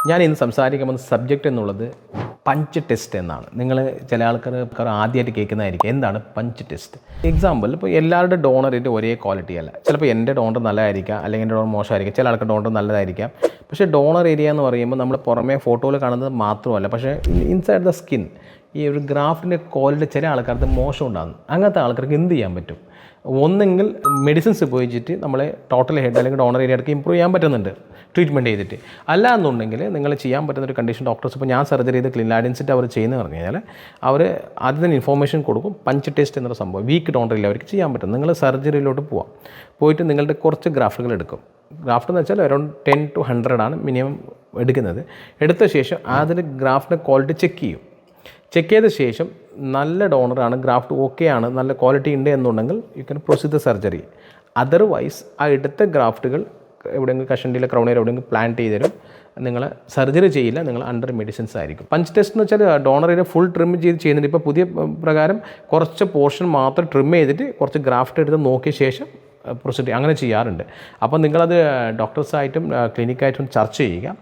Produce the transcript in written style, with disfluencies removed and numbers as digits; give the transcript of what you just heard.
ഞാൻ ഇന്ന് സംസാരിക്കാൻ പോകുന്ന സബ്ജക്റ്റ് എന്നുള്ളത് പഞ്ച് ടെസ്റ്റ് എന്നാണ്. നിങ്ങൾ ചില ആൾക്കാർ ആദ്യമായിട്ട് കേൾക്കുന്നതായിരിക്കും എന്താണ് പഞ്ച് ടെസ്റ്റ്. എക്സാമ്പിൾ, ഇപ്പോൾ എല്ലാവരുടെ ഡോണറിൻ്റെ ഒരേ ക്വാളിറ്റി അല്ല. ചിലപ്പോൾ എൻ്റെ ഡോണർ നല്ലതായിരിക്കാം, അല്ലെങ്കിൽ എൻ്റെ ഡോണർ മോശമായിരിക്കും. ചില ആൾക്ക് ഡോണർ നല്ലതായിരിക്കാം. പക്ഷേ ഡോണർ ഏരിയ എന്ന് പറയുമ്പോൾ നമ്മൾ പുറമേ ഫോട്ടോയിൽ കാണുന്നത് മാത്രമല്ല, പക്ഷേ ഇൻസൈഡ് ദ സ്കിൻ ഈ ഒരു ഗ്രാഫ്റ്റിൻ്റെ ക്വാളിറ്റി ചില ആൾക്കാർക്ക് മോശം ഉണ്ടാകുന്നു. അങ്ങനത്തെ ആൾക്കാർക്ക് എന്ത് ചെയ്യാൻ പറ്റും? ഒന്നെങ്കിൽ മെഡിസിൻസ് ഉപയോഗിച്ചിട്ട് നമ്മളെ ടോട്ടൽ ഹെഡ് അല്ലെങ്കിൽ ഡോണർ ഏരിയക്ക് ഇമ്പ്രൂവ് ചെയ്യാൻ പറ്റുന്നുണ്ട് ട്രീറ്റ്മെൻറ്റ് ചെയ്തിട്ട്. അല്ല എന്നുണ്ടെങ്കിൽ നിങ്ങൾ ചെയ്യാൻ പറ്റുന്നൊരു കണ്ടീഷൻ ഡോക്ടേഴ്സ്, ഇപ്പോൾ ഞാൻ സർജറി ചെയ്ത് ക്ലിൻലാഡിൻസിട്ട് അവർ ചെയ്യുന്നത് പറഞ്ഞു കഴിഞ്ഞാൽ അവർ ആദ്യം തന്നെ ഇൻഫോർമേഷൻ കൊടുക്കും. പഞ്ച് ടെസ്റ്റ് എന്നൊരു സംഭവം വീക്ക് ഡോണറില്ല അവർക്ക് ചെയ്യാൻ പറ്റും. നിങ്ങൾ സർജറിയിലോട്ട് പോയിട്ട് നിങ്ങളുടെ കുറച്ച് ഗ്രാഫ്റ്റുകൾ എടുക്കും. ഗ്രാഫ്റ്റ് എന്ന് വെച്ചാൽ അറൗണ്ട് 10 to 100 ആണ് മിനിമം എടുക്കുന്നത്. എടുത്ത ശേഷം അതിൽ ഗ്രാഫ്റ്റിൻ്റെ ക്വാളിറ്റി ചെക്ക് ചെയ്ത ശേഷം നല്ല ഡോണറാണ്, ഗ്രാഫ്റ്റ് ഓക്കെ ആണ്, നല്ല ക്വാളിറ്റി ഉണ്ട് എന്നുണ്ടെങ്കിൽ you can proceed the surgery. Otherwise ആ എടുത്ത ഗ്രാഫ്റ്റുകൾ എവിടെയെങ്കിലും കഷണ്ടിയിലെ ക്രൗണിൽ എവിടെയെങ്കിലും പ്ലാന്റ് ചെയ്ത് തരും. നിങ്ങൾ സർജറി ചെയ്യില്ല, നിങ്ങൾ അണ്ടർ മെഡിസിൻസ് ആയിരിക്കും. പഞ്ച് ടെസ്റ്റ് എന്ന് വെച്ചാൽ ഡോണറിനെ ഫുൾ ട്രിം ചെയ്യുന്നുണ്ട്. ഇപ്പോൾ പുതിയ പ്രകാരം കുറച്ച് പോർഷൻ മാത്രം ട്രിം ചെയ്തിട്ട് കുറച്ച് ഗ്രാഫ്റ്റ് എടുത്ത് നോക്കിയ ശേഷം പ്രൊസീഡ് അങ്ങനെ ചെയ്യാറുണ്ട്. അപ്പോൾ നിങ്ങളത് ഡോക്ടേഴ്സായിട്ടും ക്ലിനിക്കായിട്ടും ചർച്ച ചെയ്യുക.